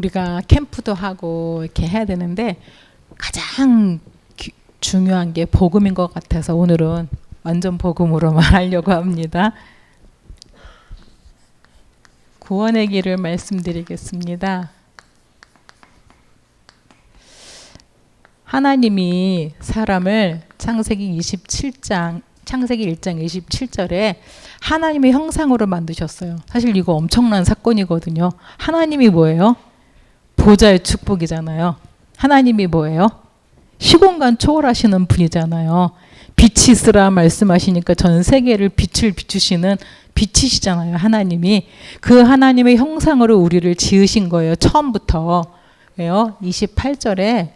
우리가 캠프도 하고 이렇게 해야 되는데 가장 중요한 게 복음인 것 같아서 오늘은 완전 복음으로 말하려고 합니다. 구원의 길을 말씀드리겠습니다. 하나님이 사람을 창세기 1장 27절에 하나님의 형상으로 만드셨어요. 사실 이거 엄청난 사건이거든요. 하나님이 뭐예요? 보좌의 축복이잖아요. 하나님이 뭐예요? 시공간 초월하시는 분이잖아요. 빛이 있으라 말씀하시니까 전 세계를 빛을 비추시는 빛이시잖아요. 하나님이. 그 하나님의 형상으로 우리를 지으신 거예요. 처음부터. 왜요? 28절에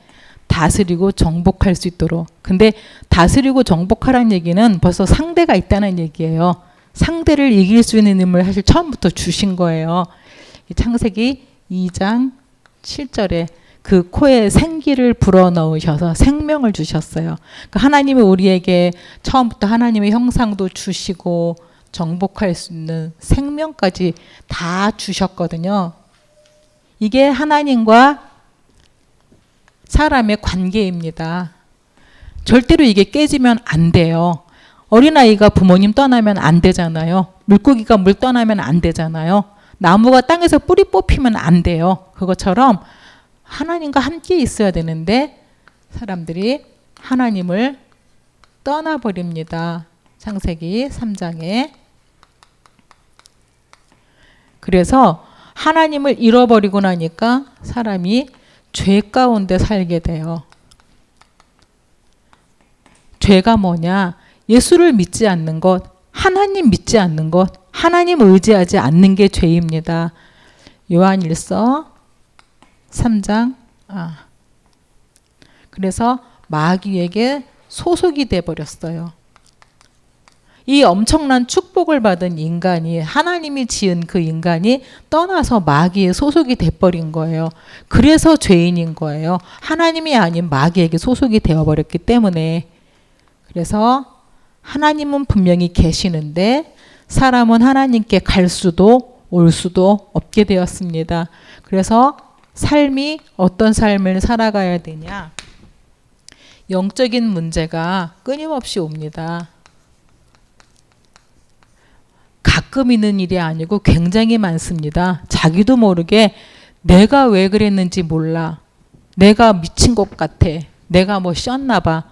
다스리고 정복할 수 있도록. 근데 다스리고 정복하라는 얘기는 벌써 상대가 있다는 얘기예요. 상대를 이길 수 있는 힘을 사실 처음부터 주신 거예요. 창세기 2장 7절에 그 코에 생기를 불어넣으셔서 생명을 주셨어요. 그러니까 하나님이 우리에게 처음부터 하나님의 형상도 주시고 정복할 수 있는 생명까지 다 주셨거든요. 이게 하나님과 사람의 관계입니다. 절대로 이게 깨지면 안 돼요. 어린아이가 부모님 떠나면 안 되잖아요. 물고기가 물 떠나면 안 되잖아요. 나무가 땅에서 뿌리 뽑히면 안 돼요. 그것처럼 하나님과 함께 있어야 되는데 사람들이 하나님을 떠나버립니다. 창세기 3장에. 그래서 하나님을 잃어버리고 나니까 사람이 죄 가운데 살게 돼요. 죄가 뭐냐? 예수를 믿지 않는 것, 하나님 믿지 않는 것, 하나님 의지하지 않는 게 죄입니다. 요한일서 3장. 그래서 마귀에게 소속이 돼 버렸어요. 이 엄청난 축복을 받은 인간이, 하나님이 지은 그 인간이 떠나서 마귀의 소속이 돼버린 거예요. 그래서 죄인인 거예요. 하나님이 아닌 마귀에게 소속이 되어버렸기 때문에. 그래서 하나님은 분명히 계시는데 사람은 하나님께 갈 수도 올 수도 없게 되었습니다. 그래서 삶이 어떤 삶을 살아가야 되냐? 영적인 문제가 끊임없이 옵니다. 가끔 있는 일이 아니고 굉장히 많습니다. 자기도 모르게 내가 왜 그랬는지 몰라. 내가 미친 것 같아. 내가 뭐 쉬었나 봐.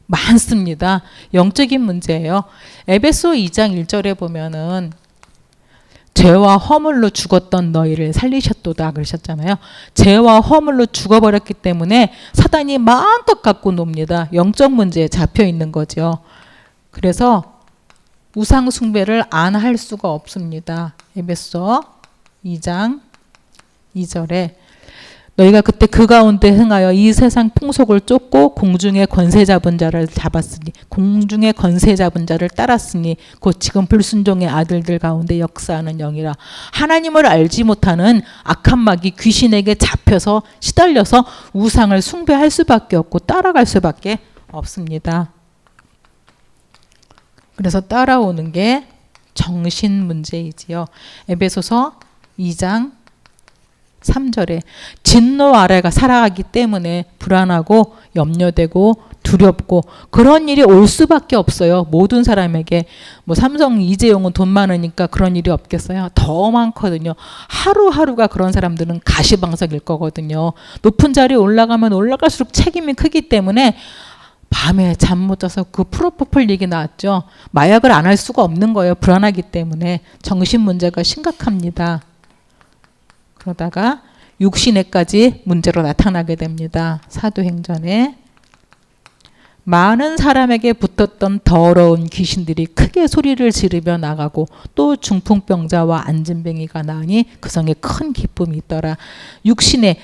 많습니다. 영적인 문제예요. 에베소 2장 1절에 보면은 죄와 허물로 죽었던 너희를 살리셨도다 그러셨잖아요. 죄와 허물로 죽어버렸기 때문에 사단이 마음껏 갖고 놉니다. 영적 문제에 잡혀 있는 거죠. 그래서 우상 숭배를 안 할 수가 없습니다. 에베소 2장 2절에 너희가 그때 그 가운데 행하여 이 세상 풍속을 쫓고 공중의 권세 잡은 자를 잡았으니 공중의 권세 잡은 자를 따랐으니 곧 지금 불순종의 아들들 가운데 역사하는 영이라. 하나님을 알지 못하는 악한 마귀 귀신에게 잡혀서 시달려서 우상을 숭배할 수밖에 없고 따라갈 수밖에 없습니다. 그래서 따라오는 게 정신 문제이지요. 에베소서 2장 3절에 진노 아래가 살아가기 때문에 불안하고 염려되고 두렵고 그런 일이 올 수밖에 없어요. 모든 사람에게. 뭐 삼성 이재용은 돈 많으니까 그런 일이 없겠어요? 더 많거든요. 하루하루가 그런 사람들은 가시방석일 거거든요. 높은 자리에 올라가면 올라갈수록 책임이 크기 때문에 밤에 잠 못 자서 그 프로포폴 얘기 나왔죠. 마약을 안 할 수가 없는 거예요. 불안하기 때문에. 정신 문제가 심각합니다. 그러다가 육신에까지 문제로 나타나게 됩니다. 사도행전에. 많은 사람에게 붙었던 더러운 귀신들이 크게 소리를 지르며 나가고 또 중풍병자와 안진뱅이가 나으니 그 성에 큰 기쁨이 있더라. 육신에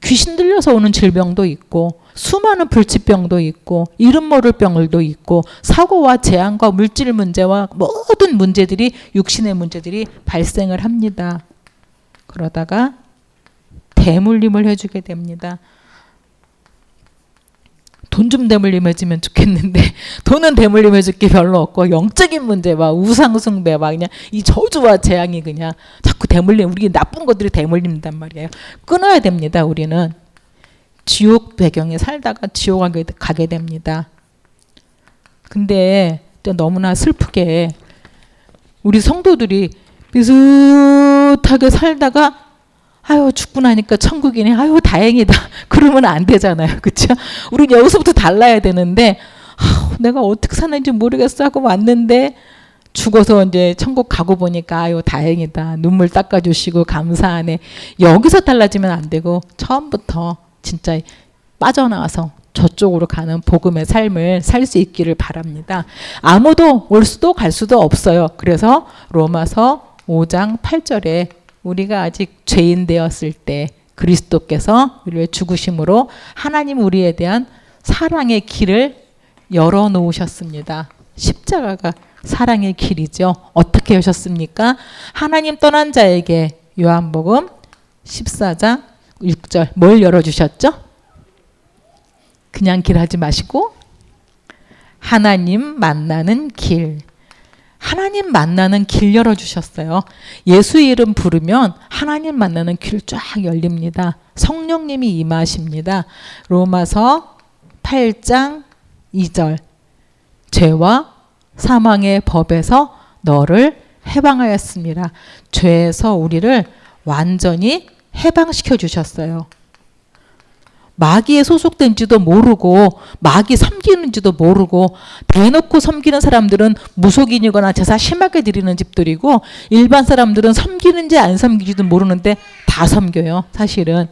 귀신 들려서 오는 질병도 있고 수많은 불치병도 있고 이름 모를 병들도 있고 사고와 재앙과 물질 문제와 모든 문제들이 육신의 문제들이 발생을 합니다. 그러다가 대물림을 해주게 됩니다. 돈 좀 대물림해주면 좋겠는데 돈은 대물림해줄 게 별로 없고 영적인 문제 막 우상숭배 막 그냥 이 저주와 재앙이 그냥 자꾸 대물림 우리 나쁜 것들이 대물림단 말이에요. 끊어야 됩니다. 우리는 지옥 배경에 살다가 지옥 가게 됩니다. 근데 너무나 슬프게 우리 성도들이 비슷하게 살다가 아유 죽고 나니까 천국이네. 아유 다행이다. 그러면 안 되잖아요. 그렇죠? 우리는 여기서부터 달라야 되는데 내가 어떻게 사는지 모르겠어 하고 왔는데 죽어서 이제 천국 가고 보니까 아유 다행이다. 눈물 닦아주시고 감사하네. 여기서 달라지면 안 되고 처음부터 진짜 빠져나와서 저쪽으로 가는 복음의 삶을 살 수 있기를 바랍니다. 아무도 올 수도 갈 수도 없어요. 그래서 로마서 5장 8절에 우리가 아직 죄인 되었을 때 그리스도께서 우리의 죽으심으로 하나님 우리에 대한 사랑의 길을 열어놓으셨습니다. 십자가가 사랑의 길이죠. 어떻게 하셨습니까? 하나님 떠난 자에게 요한복음 14장 6절 뭘 열어주셨죠? 그냥 길 하지 마시고 하나님 만나는 길. 하나님 만나는 길 열어주셨어요. 예수 이름 부르면 하나님 만나는 길 쫙 열립니다. 성령님이 임하십니다. 로마서 8장 2절 죄와 사망의 법에서 너를 해방하였습니다. 죄에서 우리를 완전히 해방시켜 주셨어요. 마귀에 소속된지도 모르고 마귀 섬기는지도 모르고 대놓고 섬기는 사람들은 무속인이거나 제사 심하게 드리는 집들이고 일반 사람들은 섬기는지 안 섬기지도 모르는데 다 섬겨요. 사실은.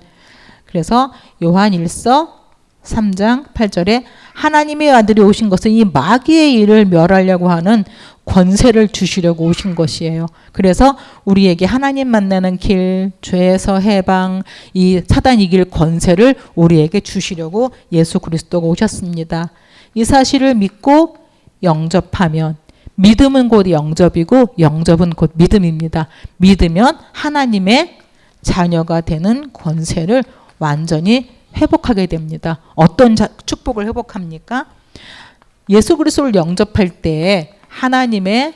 그래서 요한 1서 3장 8절에 하나님의 아들이 오신 것은 이 마귀의 일을 멸하려고 하는 권세를 주시려고 오신 것이에요. 그래서 우리에게 하나님 만나는 길, 죄에서 해방, 이 사단 이길 권세를 우리에게 주시려고 예수 그리스도가 오셨습니다. 이 사실을 믿고 영접하면 믿음은 곧 영접이고 영접은 곧 믿음입니다. 믿으면 하나님의 자녀가 되는 권세를 완전히 회복하게 됩니다. 어떤 축복을 회복합니까? 예수 그리스도를 영접할 때 하나님의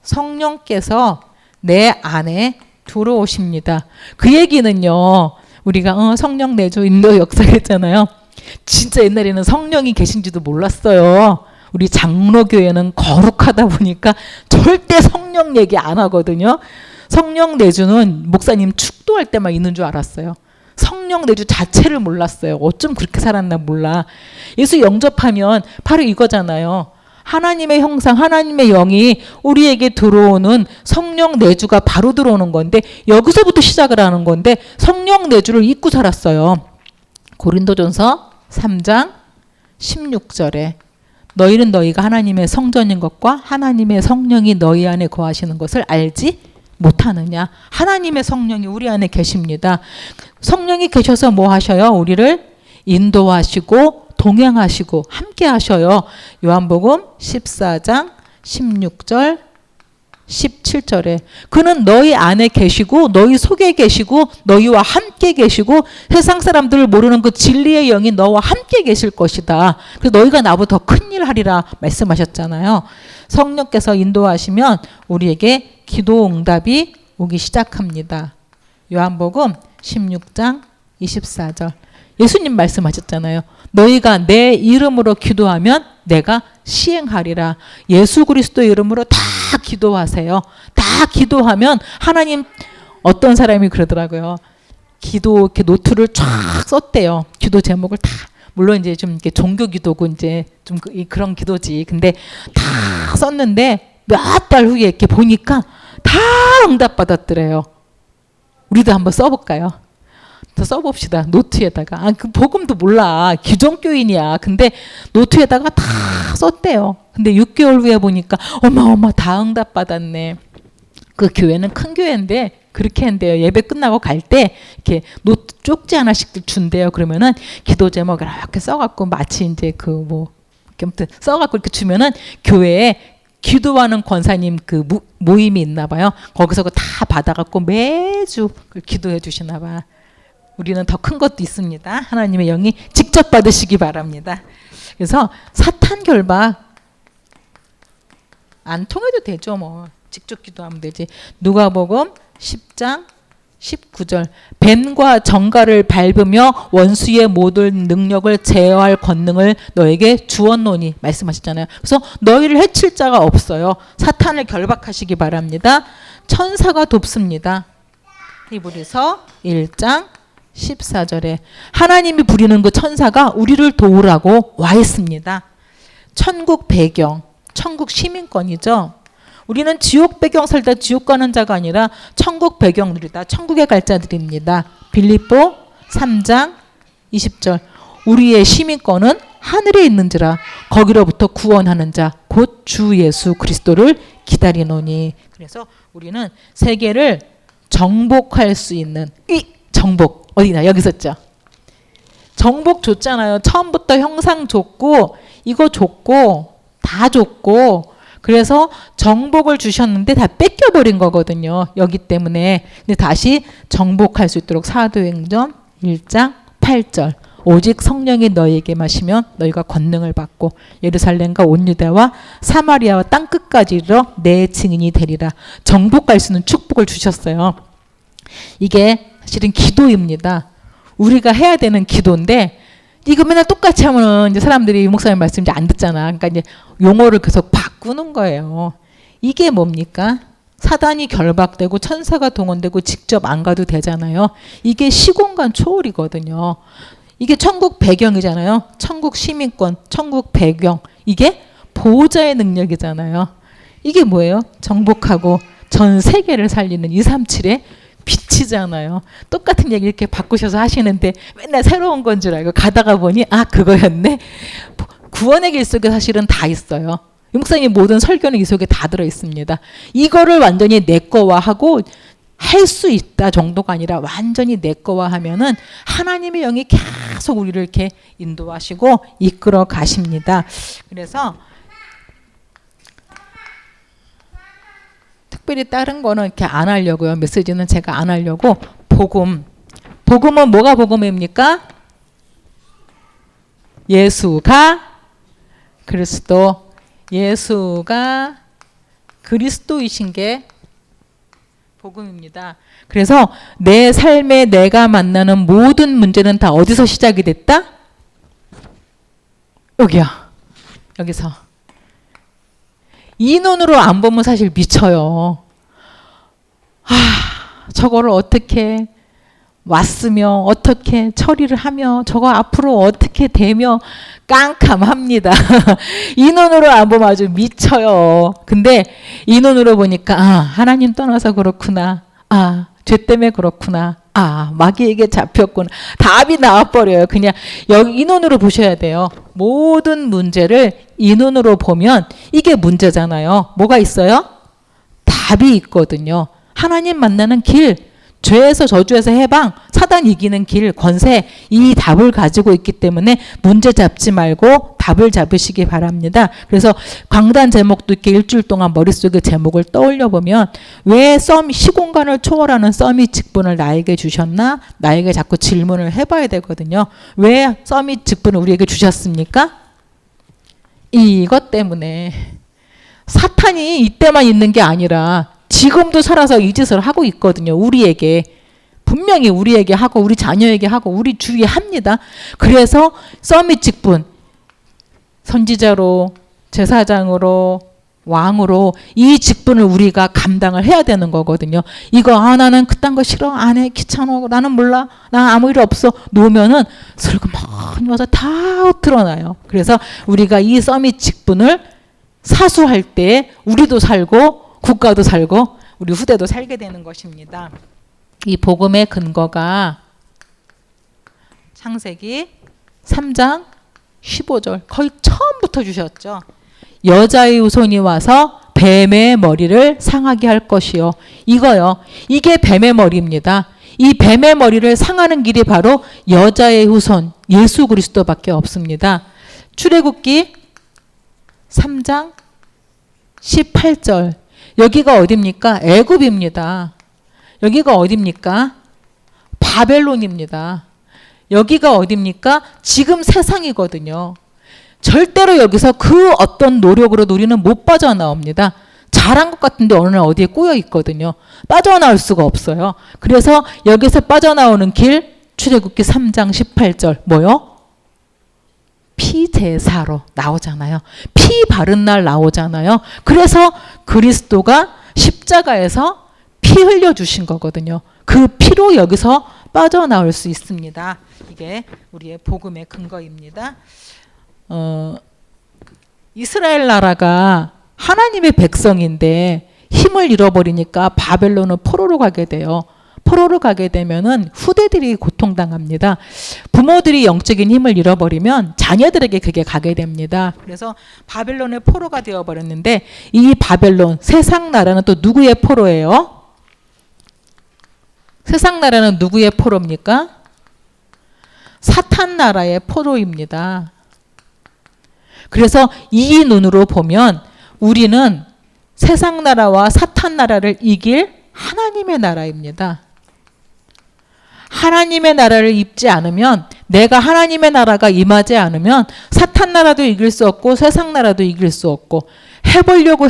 성령께서 내 안에 들어오십니다. 그 얘기는요. 우리가 성령 내주 인도 역사했잖아요. 진짜 옛날에는 성령이 계신지도 몰랐어요. 우리 장로교회는 거룩하다 보니까 절대 성령 얘기 안 하거든요. 성령 내주는 목사님 축도할 때만 있는 줄 알았어요. 성령 내주 자체를 몰랐어요. 어쩜 그렇게 살았나 몰라. 예수 영접하면 바로 이거잖아요. 하나님의 형상, 하나님의 영이 우리에게 들어오는 성령 내주가 바로 들어오는 건데 여기서부터 시작을 하는 건데 성령 내주를 잊고 살았어요. 고린도전서 3장 16절에 너희는 너희가 하나님의 성전인 것과 하나님의 성령이 너희 안에 거하시는 것을 알지 못하느냐. 하나님의 성령이 우리 안에 계십니다. 성령이 계셔서 뭐 하셔요? 우리를 인도하시고 동행하시고 함께 하셔요. 요한복음 14장 16절 17절에 그는 너희 안에 계시고 너희 속에 계시고 너희와 함께 계시고 세상 사람들을 모르는 그 진리의 영이 너와 함께 계실 것이다. 그래서 너희가 나보다 더 큰일 하리라 말씀하셨잖아요. 성령께서 인도하시면 우리에게 기도 응답이 오기 시작합니다. 요한복음 16장 24절 예수님 말씀하셨잖아요. 너희가 내 이름으로 기도하면 내가 시행하리라. 예수 그리스도의 이름으로 다 기도하세요. 다 기도하면 하나님 어떤 사람이 그러더라고요. 기도 이렇게 노트를 쫙 썼대요. 기도 제목을 다. 물론 이제 좀 이렇게 종교 기도고 이제 좀 그런 기도지. 근데 다 썼는데 몇 달 후에 이렇게 보니까 다 응답받았더래요. 우리도 한번 써볼까요? 더 써봅시다. 노트에다가. 그 복음도 몰라. 기존교인이야. 근데 노트에다가 다 썼대요. 근데 6개월 후에 보니까 어마 다 응답받았네. 그 교회는 큰 교회인데 그렇게 한대요. 예배 끝나고 갈 때 이렇게 노트 쪽지 하나씩 준대요. 그러면은 기도 제목 이렇게 써갖고 마치 이제 아무튼 써갖고 이렇게 주면은 교회에 기도하는 권사님 그 모임이 있나 봐요. 거기서 다 받아갖고 매주 기도해 주시나 봐. 우리는 더 큰 것도 있습니다. 하나님의 영이 직접 받으시기 바랍니다. 그래서 사탄 결박 안 통해도 되죠. 뭐 직접 기도하면 되지. 누가복음 10장 19절 뱀과 정갈을 밟으며 원수의 모든 능력을 제어할 권능을 너에게 주었노니 말씀하셨잖아요. 그래서 너희를 해칠 자가 없어요. 사탄을 결박하시기 바랍니다. 천사가 돕습니다. 히브리서 1장 14절에 하나님이 부리는 그 천사가 우리를 도우라고 와 있습니다. 천국 배경, 천국 시민권이죠. 우리는 지옥 배경 살다 지옥 가는 자가 아니라 천국 배경 누리다 천국에 갈 자들입니다. 빌립보 3장 20절 우리의 시민권은 하늘에 있는지라 거기로부터 구원하는 자 곧 주 예수 그리스도를 기다리노니. 그래서 우리는 세계를 정복할 수 있는 이 정복 어디나 여기 있었죠. 정복 줬잖아요. 처음부터 형상 줬고 이거 줬고 다 줬고 그래서 정복을 주셨는데 다 뺏겨버린 거거든요. 여기 때문에. 근데 다시 정복할 수 있도록 사도행전 1장 8절 오직 성령이 너희에게 마시면 너희가 권능을 받고 예루살렘과 온 유대와 사마리아와 땅끝까지 이르러 내 증인이 되리라. 정복할 수 있는 축복을 주셨어요. 이게 사실은 기도입니다. 우리가 해야 되는 기도인데 이거 맨날 똑같이 하면은 이제 사람들이 목사님 말씀 이제 안 듣잖아. 그러니까 이제 용어를 계속 바꾸는 거예요. 이게 뭡니까? 사단이 결박되고 천사가 동원되고 직접 안 가도 되잖아요. 이게 시공간 초월이거든요. 이게 천국 배경이잖아요. 천국 시민권, 천국 배경. 이게 보호자의 능력이잖아요. 이게 뭐예요? 정복하고 전 세계를 살리는 237의 빛이잖아요. 똑같은 얘기 이렇게 바꾸셔서 하시는데 맨날 새로운 건 줄 알고 가다가 보니 아 그거였네. 구원의 길 속에 사실은 다 있어요. 목사님 모든 설교는 이 속에 다 들어있습니다. 이거를 완전히 내 거화하고 할 수 있다 정도가 아니라 완전히 내 거화하면은 하나님의 영이 계속 우리를 이렇게 인도하시고 이끌어 가십니다. 그래서 특별히 다른 거는 이렇게 안 하려고요. 메시지는 제가 안 하려고. 복음은 뭐가 복음입니까? 예수가 그리스도, 예수가 그리스도이신 게 복음입니다. 그래서 내 삶에 내가 만나는 모든 문제는 다 어디서 시작이 됐다? 여기야. 여기서. 이 눈으로 안 보면 사실 미쳐요. 저거를 어떻게 왔으며 어떻게 처리를 하며 저거 앞으로 어떻게 되며 깜깜합니다. 이 눈으로 안 보면 아주 미쳐요. 근데 이 눈으로 보니까 하나님 떠나서 그렇구나. 죄 때문에 그렇구나. 마귀에게 잡혔구나. 답이 나와버려요. 그냥 여기 이 눈으로 보셔야 돼요. 모든 문제를 이 눈으로 보면 이게 문제잖아요. 뭐가 있어요? 답이 있거든요. 하나님 만나는 길, 죄에서 저주에서 해방, 사단 이기는 길, 권세, 이 답을 가지고 있기 때문에 문제 잡지 말고 답을 잡으시기 바랍니다. 그래서 강단 제목도 이렇게 일주일 동안 머릿속에 제목을 떠올려 보면 왜 시공간을 초월하는 서밋 직분을 나에게 주셨나? 나에게 자꾸 질문을 해봐야 되거든요. 왜 서밋 직분을 우리에게 주셨습니까? 이것 때문에. 사탄이 이때만 있는 게 아니라 지금도 살아서 이 짓을 하고 있거든요. 우리에게. 분명히 우리에게 하고 우리 자녀에게 하고 우리 주위에 합니다. 그래서 서밋 직분, 선지자로 제사장으로 왕으로 이 직분을 우리가 감당을 해야 되는 거거든요. 이거 나는 그딴 거 싫어 안 해 귀찮아 나는 몰라 나 아무 일 없어 놓으면은 슬그머니 와서 다 드러나요. 그래서 우리가 이 서밋 직분을 사수할 때 우리도 살고 국가도 살고 우리 후대도 살게 되는 것입니다. 이 복음의 근거가 창세기 3장 15절 거의 처음부터 주셨죠. 여자의 후손이 와서 뱀의 머리를 상하게 할 것이요. 이거요. 이게 뱀의 머리입니다. 이 뱀의 머리를 상하는 길이 바로 여자의 후손 예수 그리스도밖에 없습니다. 출애굽기 3장 18절 여기가 어디입니까? 애굽입니다. 여기가 어디입니까? 바벨론입니다. 여기가 어디입니까? 지금 세상이거든요. 절대로 여기서 그 어떤 노력으로 우리는 못 빠져나옵니다. 잘한 것 같은데 어느 날 어디에 꼬여 있거든요. 빠져나올 수가 없어요. 그래서 여기서 빠져나오는 길, 출애굽기 3장 18절 뭐요? 피제사로 나오잖아요. 피 바른 날 나오잖아요. 그래서 그리스도가 십자가에서 피 흘려주신 거거든요. 그 피로 여기서 빠져나올 수 있습니다. 이게 우리의 복음의 근거입니다. 이스라엘 나라가 하나님의 백성인데 힘을 잃어버리니까 바벨론은 포로로 가게 돼요. 포로로 가게 되면은 후대들이 고통당합니다. 부모들이 영적인 힘을 잃어버리면 자녀들에게 그게 가게 됩니다. 그래서 바벨론의 포로가 되어버렸는데 이 바벨론, 세상 나라는 또 누구의 포로예요? 세상 나라는 누구의 포로입니까? 사탄 나라의 포로입니다. 그래서 이 눈으로 보면 우리는 세상 나라와 사탄 나라를 이길 하나님의 나라입니다. 하나님의 나라를 입지 않으면, 내가 하나님의 나라가 임하지 않으면 사탄 나라도 이길 수 없고 세상 나라도 이길 수 없고, 해보려고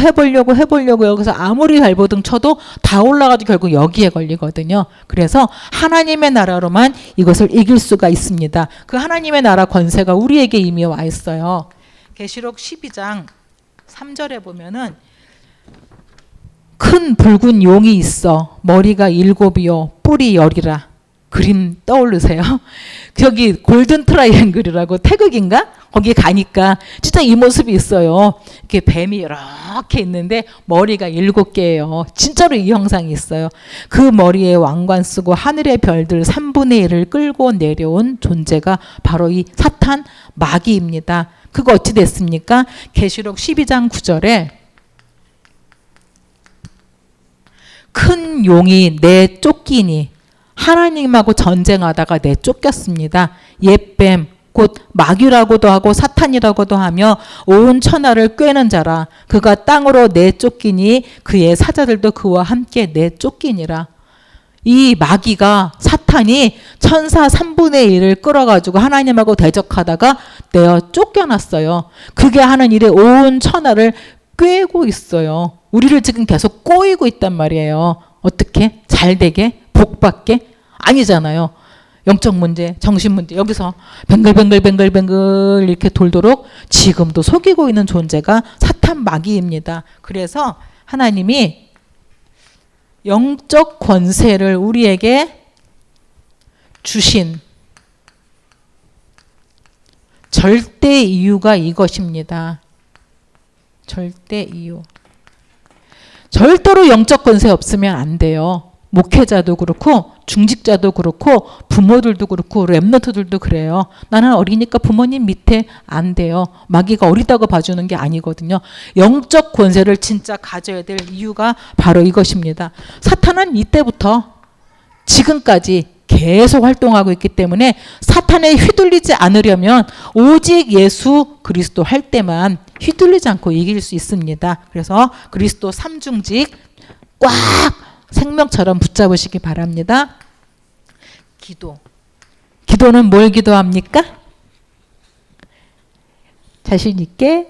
여기서 아무리 발버둥 쳐도 다 올라가도 결국 여기에 걸리거든요. 그래서 하나님의 나라로만 이것을 이길 수가 있습니다. 그 하나님의 나라 권세가 우리에게 이미 와 있어요. 계시록 12장 3절에 보면은 큰 붉은 용이 있어 머리가 7이요 뿔이 10이라. 그림 떠오르세요? 저기 골든 트라이앵글이라고 태극인가? 거기 가니까 진짜 이 모습이 있어요. 이렇게 뱀이 이렇게 있는데 머리가 7개예요. 진짜로 이 형상이 있어요. 그 머리에 왕관 쓰고 하늘의 별들 3분의 1을 끌고 내려온 존재가 바로 이 사탄 마귀입니다. 그거 어찌 됐습니까? 계시록 12장 9절에 큰 용이 내쫓기니 하나님하고 전쟁하다가 내쫓겼습니다. 옛뱀 곧 마귀라고도 하고 사탄이라고도 하며 온 천하를 꿰는 자라. 그가 땅으로 내쫓기니 그의 사자들도 그와 함께 내쫓기니라. 이 마귀가, 사탄이 천사 3분의 1을 끌어가지고 하나님하고 대적하다가 내어 쫓겨났어요. 그게 하는 일에 온 천하를 꿰고 있어요. 우리를 지금 계속 꼬이고 있단 말이에요. 어떻게? 잘되게? 복받게? 아니잖아요. 영적 문제, 정신 문제, 여기서 뱅글뱅글 이렇게 돌도록 지금도 속이고 있는 존재가 사탄 마귀입니다. 그래서 하나님이 영적 권세를 우리에게 주신 절대 이유가 이것입니다. 절대 이유. 절대로 영적 권세 없으면 안 돼요. 목회자도 그렇고 중직자도 그렇고 부모들도 그렇고 랩런트들도 그래요. 나는 어리니까 부모님 밑에 안 돼요. 마귀가 어리다고 봐주는 게 아니거든요. 영적 권세를 진짜 가져야 될 이유가 바로 이것입니다. 사탄은 이때부터 지금까지 계속 활동하고 있기 때문에 사탄에 휘둘리지 않으려면 오직 예수 그리스도 할 때만 휘둘리지 않고 이길 수 있습니다. 그래서 그리스도 삼중직 꽉 생명처럼 붙잡으시기 바랍니다. 기도. 기도는 뭘 기도합니까? 자신 있게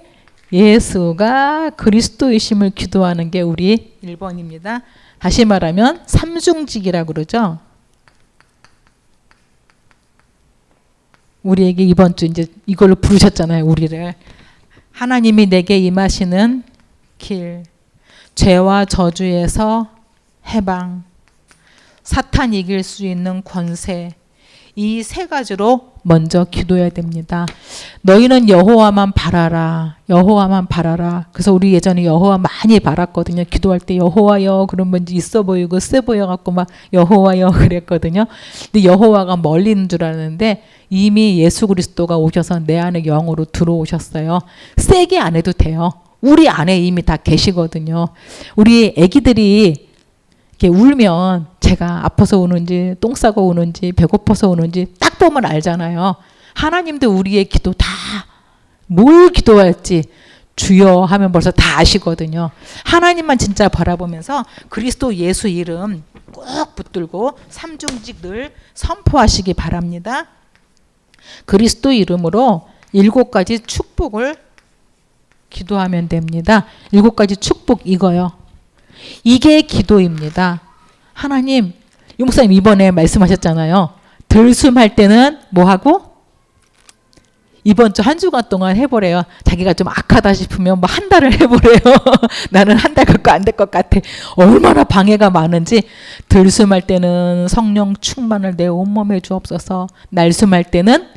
예수가 그리스도이심을 기도하는 게 우리 1번입니다. 다시 말하면 삼중직이라고 그러죠. 우리에게 이번 주 이제 이걸로 부르셨잖아요. 우리를. 하나님이 내게 임하시는 길, 죄와 저주에서 해방, 사탄 이길 수 있는 권세, 이 세 가지로 먼저 기도해야 됩니다. 너희는 여호와만 바라라. 여호와만 바라라. 그래서 우리 예전에 여호와 많이 바랐거든요. 기도할 때 여호와여 그러면 있어 보이고 세 보여갖고 막 여호와여 그랬거든요. 근데 여호와가 멀리 있는 줄 알았는데 이미 예수 그리스도가 오셔서 내 안에 영으로 들어오셨어요. 세게 안 해도 돼요. 우리 안에 이미 다 계시거든요. 우리 애기들이 이렇게 울면 제가 아파서 우는지 똥 싸고 우는지 배고파서 우는지 딱 보면 알잖아요. 하나님도 우리의 기도 다 뭘 기도할지 주여 하면 벌써 다 아시거든요. 하나님만 진짜 바라보면서 그리스도 예수 이름 꼭 붙들고 삼중직 늘 선포하시기 바랍니다. 그리스도 이름으로 7가지 축복을 기도하면 됩니다. 7가지 축복 이거요. 이게 기도입니다. 하나님, 유 목사님 이번에 말씀하셨잖아요. 들숨할 때는 뭐하고? 이번 주 한 주간 동안 해보래요. 자기가 좀 악하다 싶으면 뭐 한 달을 해보래요. 나는 한 달 갖고 안 될 것 같아. 얼마나 방해가 많은지. 들숨할 때는 성령 충만을 내 온몸에 주옵소서. 날숨할 때는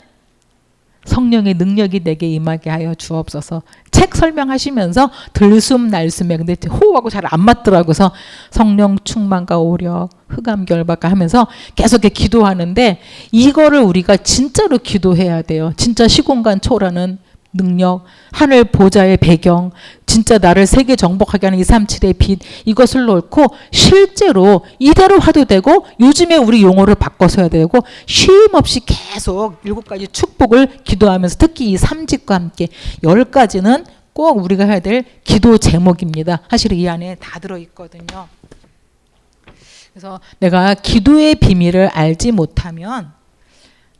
성령의 능력이 내게 임하게 하여 주옵소서. 책 설명하시면서 들숨 날숨에 근데 호흡하고 잘 안 맞더라고요. 그래서 성령 충만과 오력 흑암 결박과 하면서 계속 이렇게 기도하는데 이거를 우리가 진짜로 기도해야 돼요. 진짜 시공간 초라는 능력, 하늘 보좌의 배경, 진짜 나를 세계 정복하게 하는 237의 빛, 이것을 놓고 실제로 이대로 하도 되고 요즘에 우리 용어를 바꿔서 해야 되고 쉼 없이 계속 7가지 축복을 기도하면서 특히 이 3직과 함께 10가지는 꼭 우리가 해야 될 기도 제목입니다. 사실 이 안에 다 들어있거든요. 그래서 내가 기도의 비밀을 알지 못하면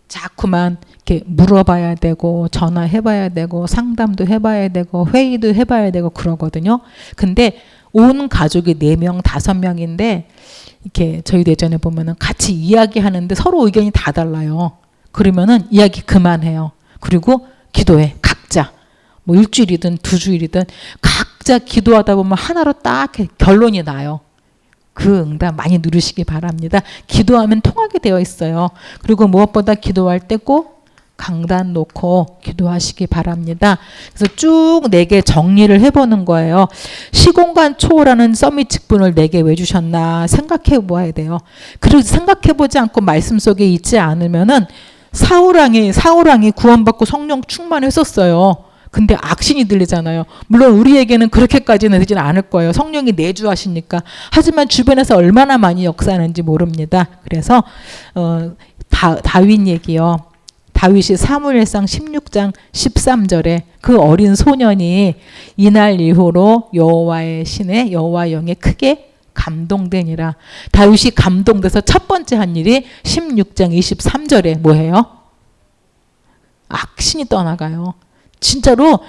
자꾸만 이렇게 물어봐야 되고 전화해봐야 되고 상담도 해봐야 되고 회의도 해봐야 되고 그러거든요. 근데 온 가족이 4명, 5명인데 이렇게 저희도 예전에 보면은 같이 이야기하는데 서로 의견이 다 달라요. 그러면은 이야기 그만해요. 그리고 기도해. 각자. 뭐 일주일이든 2주일이든 각자 기도하다 보면 하나로 딱 결론이 나요. 그 응답 많이 누리시기 바랍니다. 기도하면 통하게 되어 있어요. 그리고 무엇보다 기도할 때 꼭 강단 놓고 기도하시기 바랍니다. 그래서 쭉 4개 정리를 해보는 거예요. 시공간 초월하는 서밋 직분을 4개 왜 주셨나 생각해 보아야 돼요. 그리고 생각해 보지 않고 말씀 속에 있지 않으면은 사울왕이 구원받고 성령 충만했었어요. 근데 악신이 들리잖아요. 물론 우리에게는 그렇게까지는 되지는 않을 거예요. 성령이 내주하시니까. 하지만 주변에서 얼마나 많이 역사하는지 모릅니다. 그래서 다윗 얘기요. 다윗이 사무엘상 16장 13절에 그 어린 소년이 이날 이후로 여호와의 신에 여호와 영에 크게 감동되니라. 다윗이 감동돼서 첫 번째 한 일이 16장 23절에 뭐해요? 악신이 떠나가요. 진짜로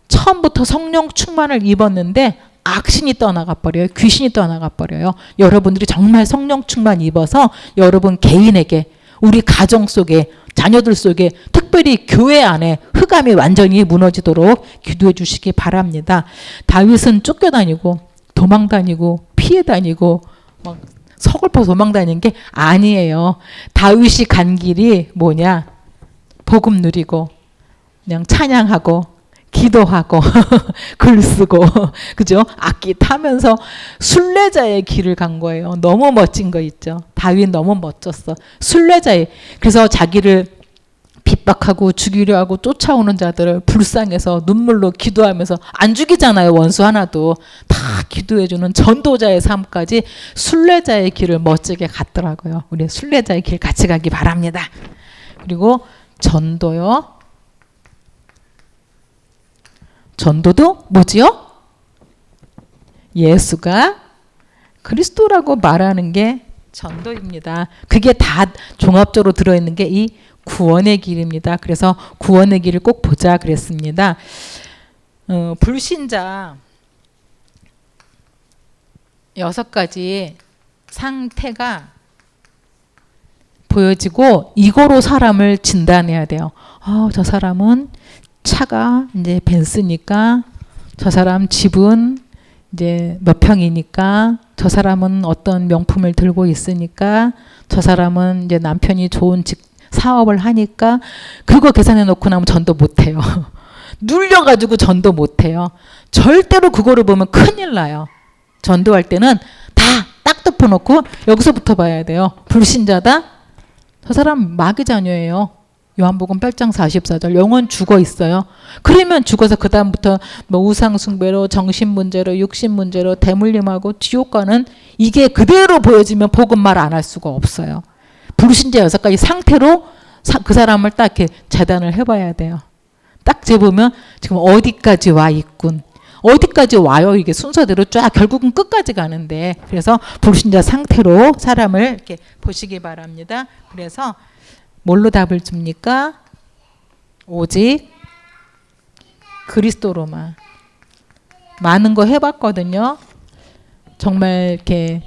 처음부터 성령 충만을 입었는데 악신이 떠나가 버려요. 귀신이 떠나가 버려요. 여러분들이 정말 성령 충만 입어서 여러분 개인에게 우리 가정 속에 자녀들 속에 특별히 교회 안에 흑암이 완전히 무너지도록 기도해 주시기 바랍니다. 다윗은 쫓겨다니고 도망다니고 피해다니고 막 서글퍼 도망다니는 게 아니에요. 다윗이 간 길이 뭐냐? 복음 누리고 그냥 찬양하고 기도하고 글 쓰고 그죠? 악기 타면서 순례자의 길을 간 거예요. 너무 멋진 거 있죠. 다윗 너무 멋졌어. 순례자의. 그래서 자기를 핍박하고 죽이려 하고 쫓아오는 자들을 불쌍해서 눈물로 기도하면서 안 죽이잖아요. 원수 하나도. 다 기도해주는 전도자의 삶까지 순례자의 길을 멋지게 갔더라고요. 우리 순례자의 길 같이 가기 바랍니다. 그리고 전도요. 전도도 뭐지요? 예수가 그리스도라고 말하는 게 전도입니다. 그게 다 종합적으로 들어있는 게 이 구원의 길입니다. 그래서 구원의 길을 꼭 보자 그랬습니다. 불신자 6가지 상태가 보여지고 이거로 사람을 진단해야 돼요. 저 사람은 차가 이제 벤츠니까 저 사람 집은 이제 몇 평이니까 저 사람은 어떤 명품을 들고 있으니까 저 사람은 이제 남편이 좋은 사업을 하니까 그거 계산해 놓고 나면 전도 못해요. 눌려가지고 전도 못해요. 절대로 그거를 보면 큰일 나요. 전도할 때는 다 딱 덮어놓고 여기서부터 봐야 돼요. 불신자다? 저 사람 마귀 자녀예요. 요한복음 8장 44절 영원 죽어 있어요. 그러면 죽어서 그 다음부터 뭐 우상숭배로 정신문제로 육신문제로 대물림하고 지옥 가는 이게 그대로 보여지면 복음 말 안 할 수가 없어요. 불신자 6가지 상태로 그 사람을 딱 이렇게 재단을 해봐야 돼요. 딱 재보면 지금 어디까지 와 있군. 어디까지 와요? 이게 순서대로 쫙 결국은 끝까지 가는데, 그래서 불신자 상태로 사람을 이렇게 보시기 바랍니다. 그래서 뭘로 답을 줍니까? 오직 그리스도로만. 많은 거 해봤거든요. 정말 이렇게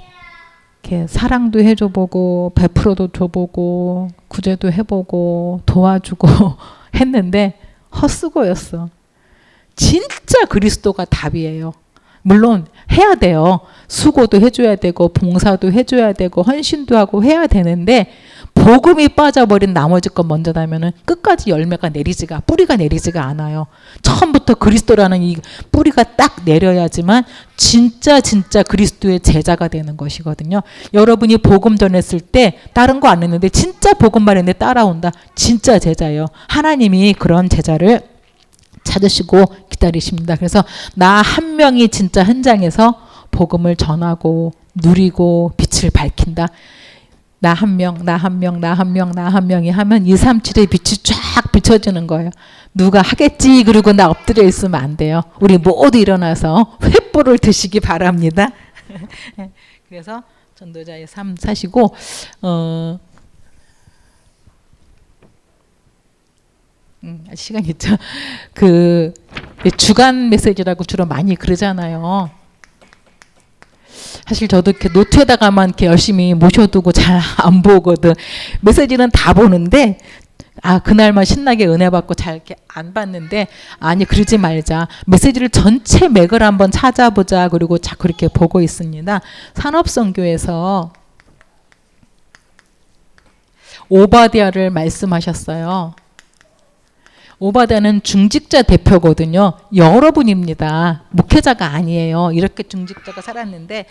사랑도 해줘보고 베풀어도 줘보고 구제도 해보고 도와주고 했는데 헛수고였어. 진짜 그리스도가 답이에요. 물론 해야 돼요. 수고도 해줘야 되고 봉사도 해줘야 되고 헌신도 하고 해야 되는데, 복음이 빠져버린 나머지 것 먼저 나면은 끝까지 열매가 내리지가, 뿌리가 내리지가 않아요. 처음부터 그리스도라는 이 뿌리가 딱 내려야지만 진짜 그리스도의 제자가 되는 것이거든요. 여러분이 복음 전했을 때 다른 거 안 했는데 진짜 복음만 했는데 따라온다. 진짜 제자예요. 하나님이 그런 제자를 찾으시고 기다리십니다. 그래서 나 한 명이 진짜 현장에서 복음을 전하고 누리고 빛을 밝힌다. 나 한 명, 나 한 명, 나 한 명, 나 한 명이 하면 237의 빛이 쫙 비춰지는 거예요. 누가 하겠지 그러고 나 엎드려 있으면 안 돼요. 우리 모두 일어나서 횃불을 드시기 바랍니다. 그래서 전도자의 삶 사시고 시간 있죠. 그 주간 메시지라고 주로 많이 그러잖아요. 사실 저도 이렇게 노트에다가만 이렇게 열심히 모셔두고 잘 안 보거든. 메시지는 다 보는데 그날만 신나게 은혜 받고 잘 이렇게 안 봤는데, 아니 그러지 말자. 메시지를 전체 맥을 한번 찾아보자. 그리고 자꾸 이렇게 보고 있습니다. 산업선교에서 오바댜를 말씀하셨어요. 오바댜는 중직자 대표거든요. 여러분입니다. 목회자가 아니에요. 이렇게 중직자가 살았는데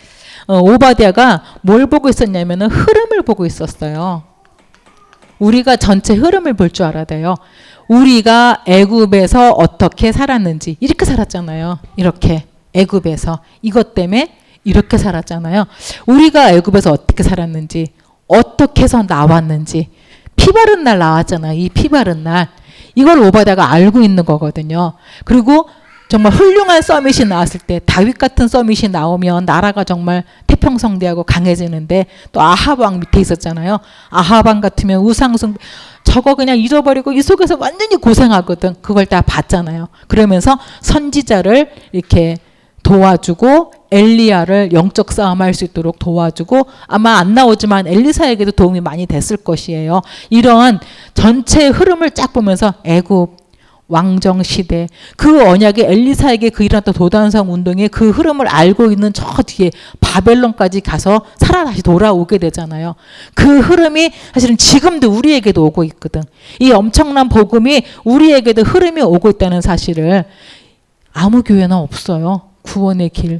오바댜가 뭘 보고 있었냐면 흐름을 보고 있었어요. 우리가 전체 흐름을 볼 줄 알아야 돼요. 우리가 애굽에서 어떻게 살았는지, 이렇게 살았잖아요. 이렇게 애굽에서 이것 때문에 이렇게 살았잖아요. 우리가 애굽에서 어떻게 살았는지, 어떻게 해서 나왔는지, 피 바른 날 나왔잖아요. 이 피 바른 날. 이걸 오바댜가 알고 있는 거거든요. 그리고 정말 훌륭한 서밋이 나왔을 때, 다윗 같은 서밋이 나오면 나라가 정말 태평성대하고 강해지는데, 또 아합 왕 밑에 있었잖아요. 아합 왕 같으면 우상숭, 저거 그냥 잊어버리고 이 속에서 완전히 고생하거든. 그걸 다 봤잖아요. 그러면서 선지자를 이렇게 도와주고 엘리야를 영적 싸움할 수 있도록 도와주고, 아마 안 나오지만 엘리사에게도 도움이 많이 됐을 것이에요. 이런 전체 흐름을 쫙 보면서 애굽 왕정 시대, 그 언약의 엘리사에게 그 일어났던 도단성 운동의 그 흐름을 알고 있는 저 뒤에 바벨론까지 가서 살아 다시 돌아오게 되잖아요. 그 흐름이 사실은 지금도 우리에게도 오고 있거든. 이 엄청난 복음이 우리에게도 흐름이 오고 있다는 사실을, 아무 교회나 없어요. 구원의 길.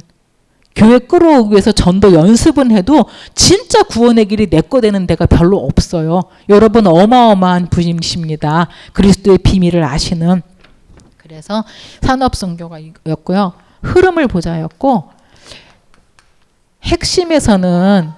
교회 끌어오기 위해서 전도 연습은 해도 진짜 구원의 길이 내 거 되는 데가 별로 없어요. 여러분 어마어마한 분이십니다. 그리스도의 비밀을 아시는. 그래서 산업선교가였고요. 흐름을 보자였고, 핵심에서는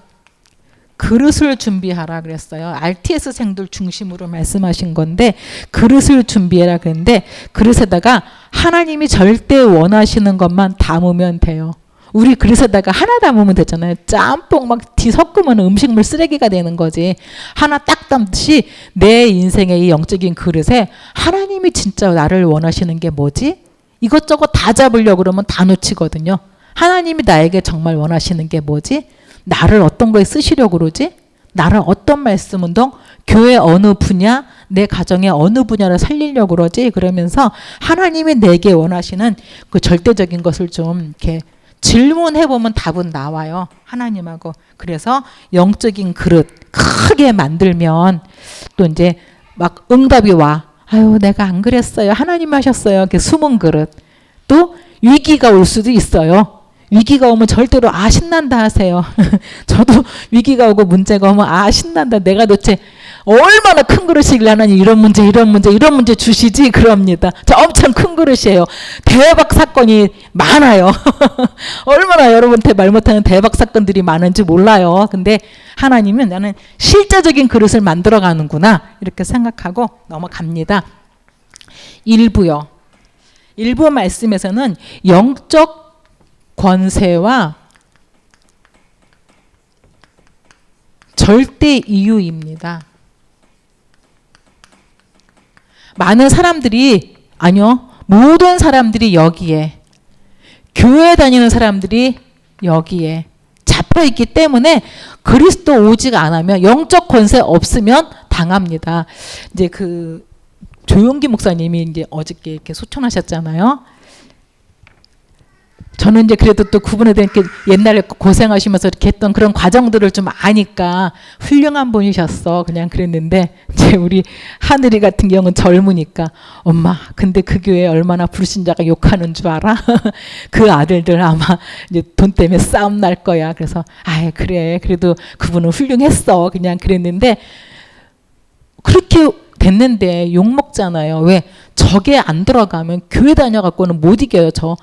그릇을 준비하라 그랬어요. RTS생들 중심으로 말씀하신 건데, 그릇을 준비해라 그랬는데, 그릇에다가 하나님이 절대 원하시는 것만 담으면 돼요. 우리 그릇에다가 하나 담으면 되잖아요. 짬뽕 막 뒤섞으면 음식물 쓰레기가 되는 거지. 하나 딱 담듯이 내 인생의 이 영적인 그릇에 하나님이 진짜 나를 원하시는 게 뭐지? 이것저것 다 잡으려고 그러면 다 놓치거든요. 하나님이 나에게 정말 원하시는 게 뭐지? 나를 어떤 거에 쓰시려고 그러지? 나를 어떤 말씀 운동? 교회 어느 분야? 내 가정의 어느 분야를 살리려고 그러지? 그러면서 하나님이 내게 원하시는 그 절대적인 것을 좀 이렇게 질문해보면 답은 나와요. 하나님하고. 그래서 영적인 그릇 크게 만들면 또 이제 막 응답이 와. 아유, 내가 안 그랬어요. 하나님 하셨어요. 이렇게 숨은 그릇. 또 위기가 올 수도 있어요. 위기가 오면 절대로 신난다 하세요. 저도 위기가 오고 문제가 오면 신난다. 내가 도대체 얼마나 큰 그릇이길래 하나님 이런 문제 주시지 그럽니다. 저 엄청 큰 그릇이에요. 대박 사건이 많아요. 얼마나 여러분한테 말 못하는 대박 사건들이 많은지 몰라요. 근데 하나님은 나는 실제적인 그릇을 만들어 가는구나 이렇게 생각하고 넘어갑니다. 일부요. 일부 말씀에서는 영적 권세와 절대 이유입니다. 많은 사람들이, 아니요, 모든 사람들이 여기에, 교회 다니는 사람들이 여기에 잡혀있기 때문에 그리스도 오직 안 하면, 영적 권세 없으면 당합니다. 이제 그 조용기 목사님이 이제 어저께 이렇게 소천하셨잖아요. 저는 이제 그래도 또 그분에 대해 이렇게 옛날에 고생하시면서 이렇게 했던 그런 과정들을 좀 아니까 훌륭한 분이셨어. 그냥 그랬는데, 이제 우리 하늘이 같은 경우는 젊으니까, 엄마, 근데 그 교회에 얼마나 불신자가 욕하는 줄 알아? 그 아들들 아마 이제 돈 때문에 싸움 날 거야. 그래서, 아이, 그래. 그래도 그분은 훌륭했어. 그냥 그랬는데, 그렇게 됐는데 욕 먹잖아요. 왜? 저게 안 들어가면 교회 다녀갖고는 못 이겨요. 저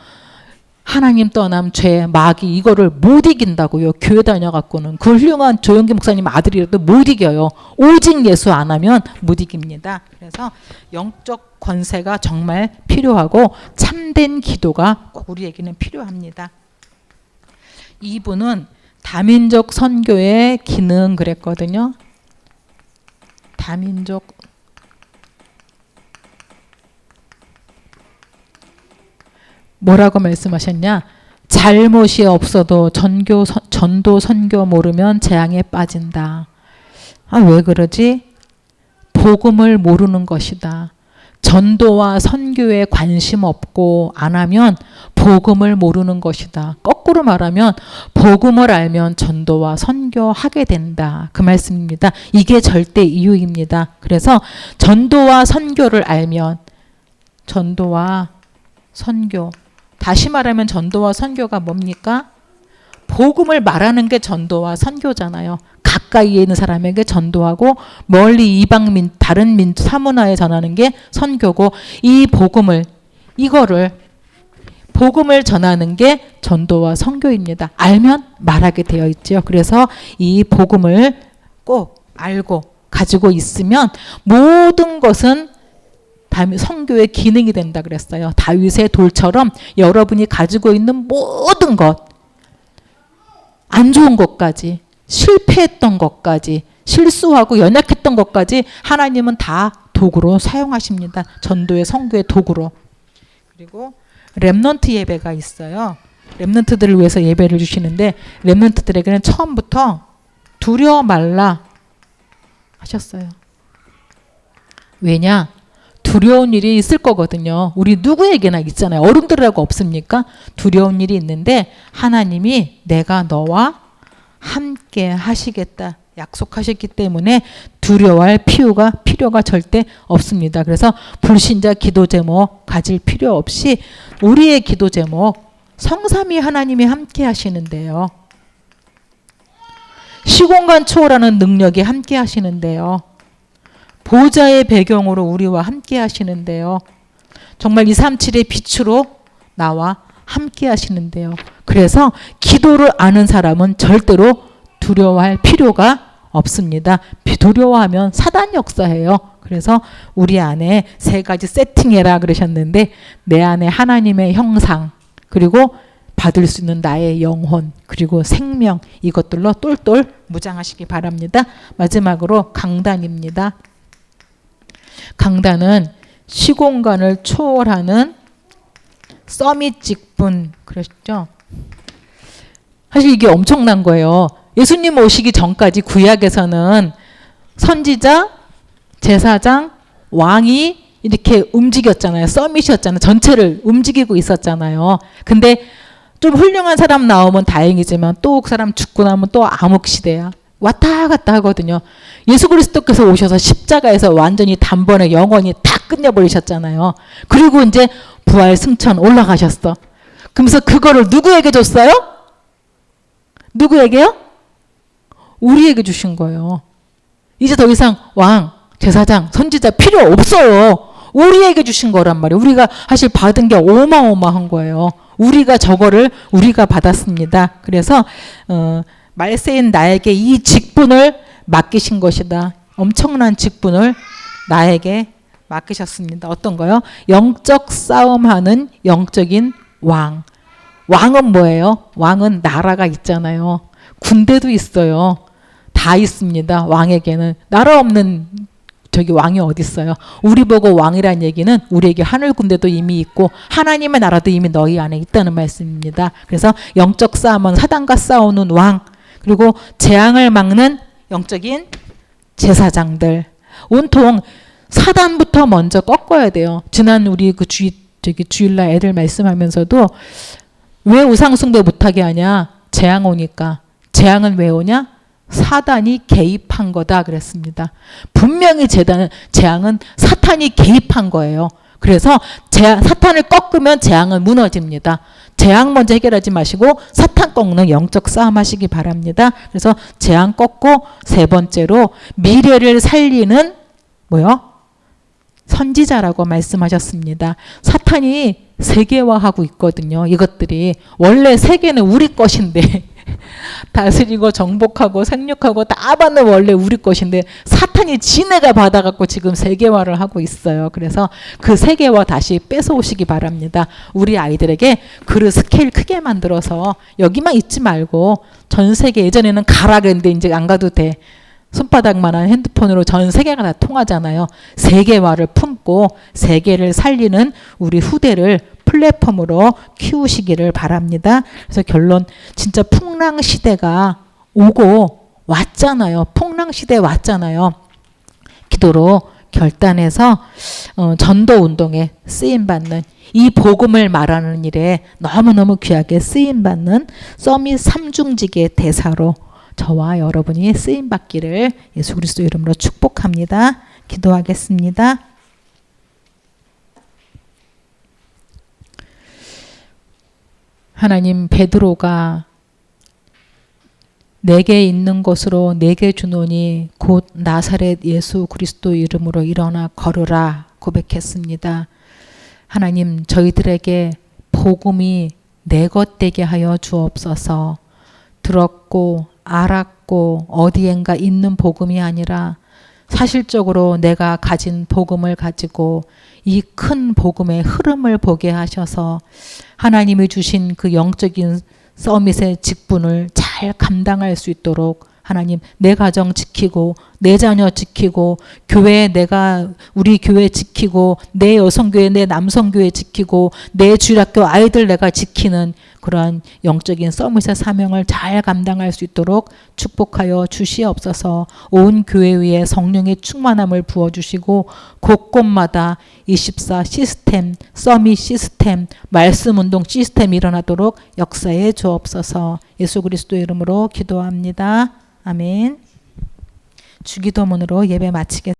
하나님 떠남 죄 마귀 이거를 못 이긴다고요. 교회 다녀갖고는. 그 훌륭한 조영기 목사님 아들이라도 못 이겨요. 오직 예수 안 하면 못 이깁니다. 그래서 영적 권세가 정말 필요하고 참된 기도가 꼭 우리에게는 필요합니다. 이분은 다민족 선교의 기능 그랬거든요. 다민족 뭐라고 말씀하셨냐? 잘못이 없어도 전도 선교 모르면 재앙에 빠진다. 아, 왜 그러지? 복음을 모르는 것이다. 전도와 선교에 관심 없고 안 하면 복음을 모르는 것이다. 거꾸로 말하면 복음을 알면 전도와 선교하게 된다. 그 말씀입니다. 이게 절대 이유입니다. 그래서 전도와 선교를 알면, 전도와 선교, 다시 말하면 전도와 선교가 뭡니까? 복음을 말하는 게 전도와 선교잖아요. 가까이에 있는 사람에게 전도하고 멀리 이방민, 다른 사문화에 전하는 게 선교고, 이 복음을, 이거를 복음을 전하는 게 전도와 선교입니다. 알면 말하게 되어 있죠. 그래서 이 복음을 꼭 알고 가지고 있으면 모든 것은 선교의 기능이 된다 그랬어요. 다윗의 돌처럼 여러분이 가지고 있는 모든 것, 안 좋은 것까지, 실패했던 것까지, 실수하고 연약했던 것까지 하나님은 다 도구로 사용하십니다. 전도의 선교의 도구로. 그리고 렘넌트 예배가 있어요. 렘넌트들을 위해서 예배를 주시는데, 렘넌트들에게는 처음부터 두려워 말라 하셨어요. 왜냐? 두려운 일이 있을 거거든요. 우리 누구에게나 있잖아요. 어른들하고 없습니까? 두려운 일이 있는데 하나님이 내가 너와 함께 하시겠다 약속하셨기 때문에 두려워할 필요가 절대 없습니다. 그래서 불신자 기도 제목 가질 필요 없이 우리의 기도 제목, 성삼위 하나님이 함께 하시는데요. 시공간 초월하는 능력이 함께 하시는데요. 보좌의 배경으로 우리와 함께 하시는데요. 정말 237의 빛으로 나와 함께 하시는데요. 그래서 기도를 아는 사람은 절대로 두려워할 필요가 없습니다. 두려워하면 사단 역사예요. 그래서 우리 안에 세 가지 세팅해라 그러셨는데, 내 안에 하나님의 형상, 그리고 받을 수 있는 나의 영혼, 그리고 생명, 이것들로 똘똘 무장하시기 바랍니다. 마지막으로 강단입니다. 강단은 시공간을 초월하는 서밋 직분 그랬죠. 사실 이게 엄청난 거예요. 예수님 오시기 전까지 구약에서는 선지자, 제사장, 왕이 이렇게 움직였잖아요. 서밋이었잖아요. 전체를 움직이고 있었잖아요. 근데 좀 훌륭한 사람 나오면 다행이지만 또 그 사람 죽고 나면 또 암흑 시대야. 왔다 갔다 하거든요. 예수 그리스도께서 오셔서 십자가에서 완전히 단번에 영원히 다 끝내버리셨잖아요. 그리고 이제 부활 승천 올라가셨어. 그러면서 그거를 누구에게 줬어요? 누구에게요? 우리에게 주신 거예요. 이제 더 이상 왕, 제사장, 선지자 필요 없어요. 우리에게 주신 거란 말이에요. 우리가 사실 받은 게 어마어마한 거예요. 우리가 저거를 우리가 받았습니다. 그래서 말세인 나에게 이 직분을 맡기신 것이다. 엄청난 직분을 나에게 맡기셨습니다. 어떤 거요? 영적 싸움하는 영적인 왕. 왕은 뭐예요? 왕은 나라가 있잖아요. 군대도 있어요. 다 있습니다. 왕에게는. 나라 없는 저기 왕이 어디 있어요? 우리 보고 왕이란 얘기는 우리에게 하늘 군대도 이미 있고 하나님의 나라도 이미 너희 안에 있다는 말씀입니다. 그래서 영적 싸움은 사단과 싸우는 왕, 그리고 재앙을 막는 영적인 제사장들. 온통 사단부터 먼저 꺾어야 돼요. 지난 우리 그 주일날 애들 말씀하면서도 왜 우상숭배 못하게 하냐? 재앙 오니까. 재앙은 왜 오냐? 사단이 개입한 거다 그랬습니다. 분명히 재앙은 사탄이 개입한 거예요. 그래서 사탄을 꺾으면 재앙은 무너집니다. 재앙 먼저 해결하지 마시고 사탄 꺾는 영적 싸움 하시기 바랍니다. 그래서 재앙 꺾고 세 번째로 미래를 살리는 뭐요? 선지자라고 말씀하셨습니다. 사탄이 세계화하고 있거든요. 이것들이 원래 세계는 우리 것인데 다스리고 정복하고 생육하고 다 받는 원래 우리 것인데 사탄이 지네가 받아갖고 지금 세계화를 하고 있어요. 그래서 그 세계화 다시 뺏어오시기 바랍니다. 우리 아이들에게 그릇 스케일 크게 만들어서 여기만 있지 말고 전 세계, 예전에는 가라 그랬는데 이제 안 가도 돼. 손바닥만한 핸드폰으로 전 세계가 다 통하잖아요. 세계화를 품고 세계를 살리는 우리 후대를 플랫폼으로 키우시기를 바랍니다. 그래서 결론, 진짜 풍랑 시대가 오고 왔잖아요. 풍랑 시대 왔잖아요. 기도로 결단해서 전도 운동에 쓰임받는, 이 복음을 말하는 일에 너무너무 귀하게 쓰임받는 서밋 3중직의 대사로 저와 여러분이 쓰임받기를 예수 그리스도 이름으로 축복합니다. 기도하겠습니다. 하나님, 베드로가 내게 있는 것으로 내게 주노니 곧 나사렛 예수 그리스도 이름으로 일어나 걸으라 고백했습니다. 하나님, 저희들에게 복음이 내 것 되게 하여 주옵소서. 들었고 알았고 어디엔가 있는 복음이 아니라 사실적으로 내가 가진 복음을 가지고 이 큰 복음의 흐름을 보게 하셔서 하나님이 주신 그 영적인 서밋의 직분을 잘 감당할 수 있도록 하나님, 내 가정 지키고 내 자녀 지키고 교회, 내가 우리 교회 지키고 내 여성교회, 내 남성교회 지키고 내 주일학교 아이들 내가 지키는 그러한 영적인 서밋의 사명을 잘 감당할 수 있도록 축복하여 주시옵소서. 온 교회 위에 성령의 충만함을 부어주시고 곳곳마다 24 시스템, 서밋 시스템, 말씀 운동 시스템이 일어나도록 역사해 주옵소서. 예수 그리스도 이름으로 기도합니다. 아멘. 주기도문으로 예배 마치겠습니다.